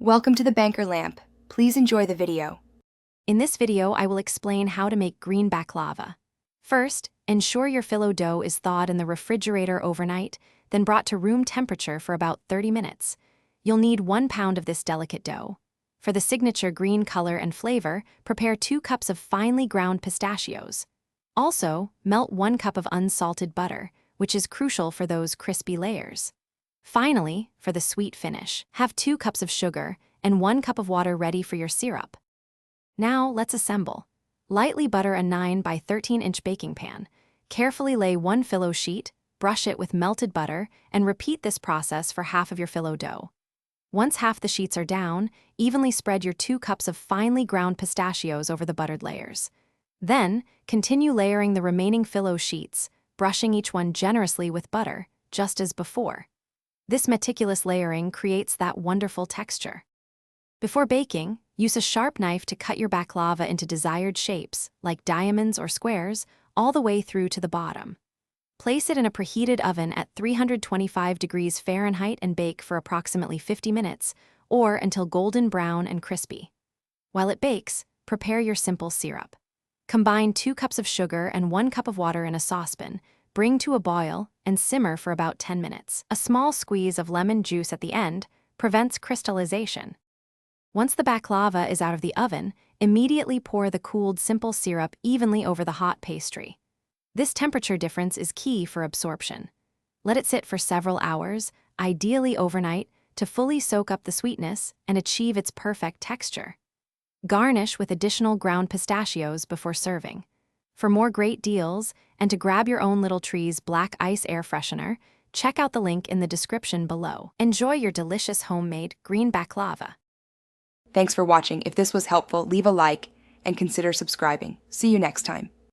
Welcome to the Banker Lamp. Please enjoy the video. In this video, I will explain how to make green baklava. First, ensure your phyllo dough is thawed in the refrigerator overnight, then brought to room temperature for about 30 minutes. You'll need 1 pound of this delicate dough. For the signature green color and flavor, prepare 2 cups of finely ground pistachios. Also, melt 1 cup of unsalted butter, which is crucial for those crispy layers. Finally, for the sweet finish, have 2 cups of sugar and 1 cup of water ready for your syrup. Now, let's assemble. Lightly butter a 9 by 13-inch baking pan. Carefully lay 1 phyllo sheet, brush it with melted butter, and repeat this process for half of your phyllo dough. Once half the sheets are down, evenly spread your 2 cups of finely ground pistachios over the buttered layers. Then, continue layering the remaining phyllo sheets, brushing each one generously with butter, just as before. This meticulous layering creates that wonderful texture. Before baking, use a sharp knife to cut your baklava into desired shapes, like diamonds or squares, all the way through to the bottom. Place it in a preheated oven at 325 degrees Fahrenheit and bake for approximately 50 minutes, or until golden brown and crispy. While it bakes, prepare your simple syrup. Combine 2 cups of sugar and 1 cup of water in a saucepan, bring to a boil, and simmer for about 10 minutes. A small squeeze of lemon juice at the end prevents crystallization. Once the baklava is out of the oven, immediately pour the cooled simple syrup evenly over the hot pastry. This temperature difference is key for absorption. Let it sit for several hours, ideally overnight, to fully soak up the sweetness and achieve its perfect texture. Garnish with additional ground pistachios before serving. For more great deals, and to grab your own Little Tree's Black Ice Air Freshener, check out the link in the description below. Enjoy your delicious homemade green baklava. Thanks for watching. If this was helpful, leave a like and consider subscribing. See you next time.